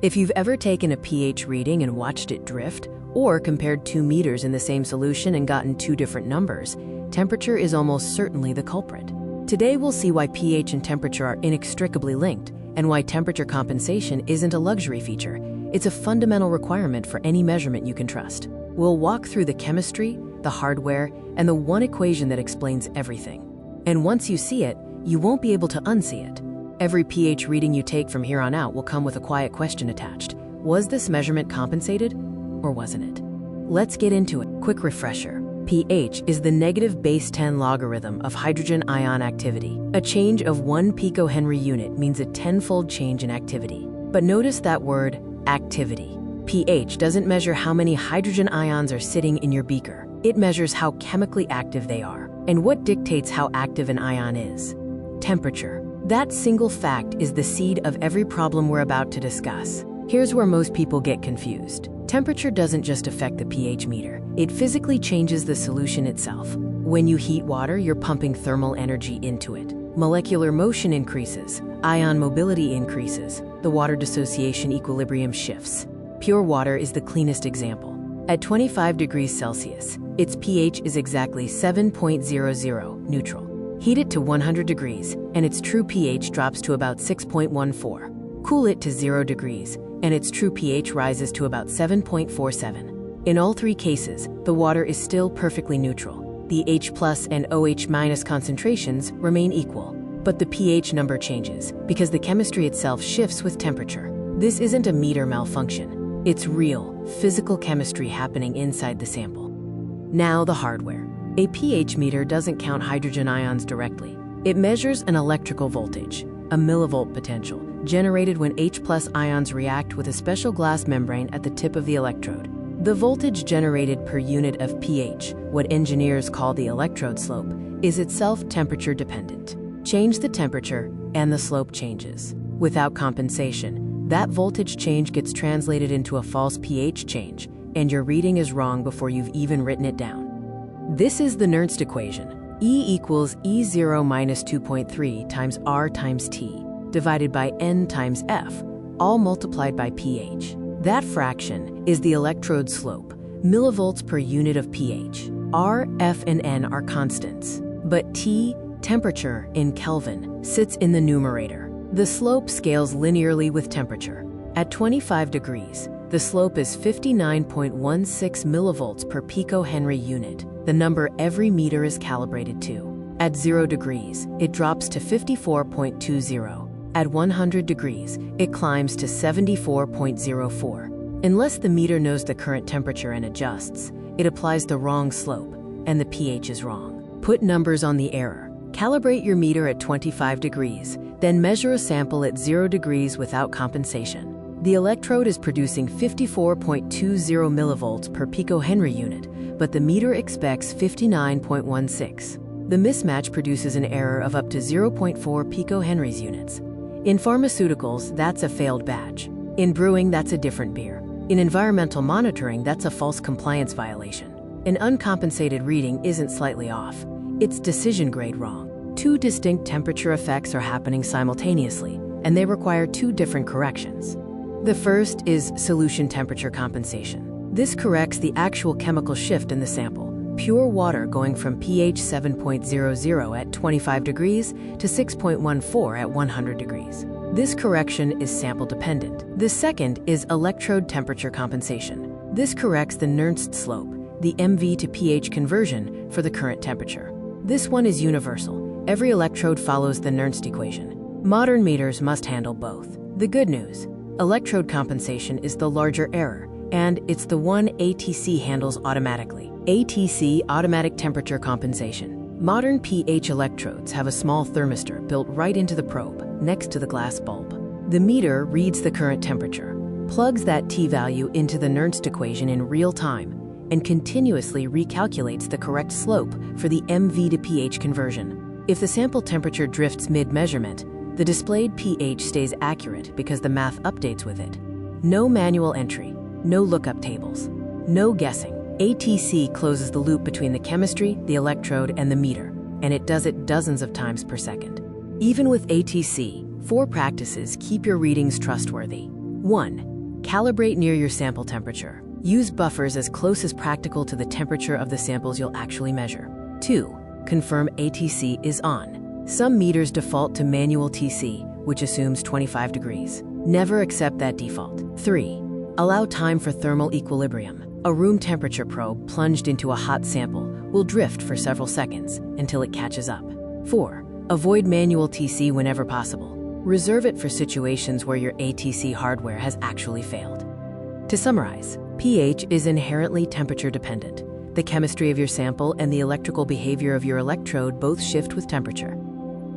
If you've ever taken a pH reading and watched it drift, or compared 2 meters in the same solution and gotten 2 different numbers, temperature is almost certainly the culprit. Today we'll see why pH and temperature are inextricably linked, and why temperature compensation isn't a luxury feature. It's a fundamental requirement for any measurement you can trust. We'll walk through the chemistry, the hardware, and the one equation that explains everything. And once you see it, you won't be able to unsee it. Every pH reading you take from here on out will come with a quiet question attached. Was this measurement compensated, or wasn't it? Let's get into it. Quick refresher. pH is the negative base 10 logarithm of hydrogen ion activity. A change of 1 picohenry unit means a 10-fold change in activity. But notice that word, activity. pH doesn't measure how many hydrogen ions are sitting in your beaker. It measures how chemically active they are. And what dictates how active an ion is? Temperature. That single fact is the seed of every problem we're about to discuss. Here's where most people get confused. Temperature doesn't just affect the pH meter. It physically changes the solution itself. When you heat water, you're pumping thermal energy into it. Molecular motion increases. Ion mobility increases. The water dissociation equilibrium shifts. Pure water is the cleanest example. At 25 degrees Celsius, its pH is exactly 7.00, neutral. Heat it to 100 degrees, and its true pH drops to about 6.14. Cool it to 0 degrees, and its true pH rises to about 7.47. In all three cases, the water is still perfectly neutral. The H+ and OH- concentrations remain equal, but the pH number changes because the chemistry itself shifts with temperature. This isn't a meter malfunction. It's real, physical chemistry happening inside the sample. Now the hardware. A pH meter doesn't count hydrogen ions directly. It measures an electrical voltage, a millivolt potential, generated when H+ ions react with a special glass membrane at the tip of the electrode. The voltage generated per unit of pH, what engineers call the electrode slope, is itself temperature dependent. Change the temperature, and the slope changes. Without compensation, that voltage change gets translated into a false pH change, and your reading is wrong before you've even written it down. This is the Nernst equation. E equals E0 minus 2.3 times R times T, divided by N times F, all multiplied by pH. That fraction is the electrode slope, millivolts per unit of pH. R, F, and N are constants, but T, temperature in Kelvin, sits in the numerator. The slope scales linearly with temperature. At 25 degrees, the slope is 59.16 millivolts per picohenry unit, the number every meter is calibrated to. At 0 degrees, it drops to 54.20. At 100 degrees, it climbs to 74.04. Unless the meter knows the current temperature and adjusts, it applies the wrong slope, and the pH is wrong. Put numbers on the error. Calibrate your meter at 25 degrees, then measure a sample at 0 degrees without compensation. The electrode is producing 54.20 millivolts per picohenry unit, but the meter expects 59.16. The mismatch produces an error of up to 0.4 picohenries units. In pharmaceuticals, that's a failed batch. In brewing, that's a different beer. In environmental monitoring, that's a false compliance violation. An uncompensated reading isn't slightly off. It's decision grade wrong. Two distinct temperature effects are happening simultaneously, and they require two different corrections. The first is solution temperature compensation. This corrects the actual chemical shift in the sample, pure water going from pH 7.00 at 25 degrees to 6.14 at 100 degrees. This correction is sample dependent. The second is electrode temperature compensation. This corrects the Nernst slope, the MV to pH conversion for the current temperature. This one is universal. Every electrode follows the Nernst equation. Modern meters must handle both. The good news: electrode compensation is the larger error, and it's the one ATC handles automatically. ATC, automatic temperature compensation. Modern pH electrodes have a small thermistor built right into the probe, next to the glass bulb. The meter reads the current temperature, plugs that T value into the Nernst equation in real time, and continuously recalculates the correct slope for the MV to pH conversion. If the sample temperature drifts mid-measurement, the displayed pH stays accurate because the math updates with it. No manual entry, no lookup tables, no guessing. ATC closes the loop between the chemistry, the electrode, and the meter, and it does it dozens of times per second. Even with ATC, 4 practices keep your readings trustworthy. 1. Calibrate near your sample temperature. Use buffers as close as practical to the temperature of the samples you'll actually measure. 2. Confirm ATC is on. Some meters default to manual TC, which assumes 25 degrees. Never accept that default. 3. Allow time for thermal equilibrium. A room temperature probe plunged into a hot sample will drift for several seconds until it catches up. 4. Avoid manual TC whenever possible. Reserve it for situations where your ATC hardware has actually failed. To summarize, pH is inherently temperature dependent. The chemistry of your sample and the electrical behavior of your electrode both shift with temperature.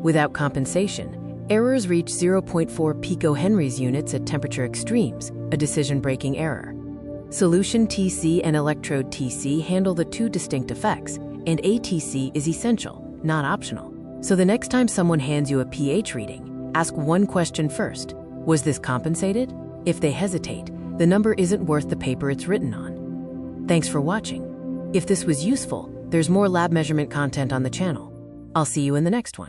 Without compensation, errors reach 0.4 picohenries units at temperature extremes, a decision-breaking error. Solution TC and electrode TC handle the two distinct effects, and ATC is essential, not optional. So the next time someone hands you a pH reading, ask one question first. Was this compensated? If they hesitate, the number isn't worth the paper it's written on. Thanks for watching. If this was useful, there's more lab measurement content on the channel. I'll see you in the next one.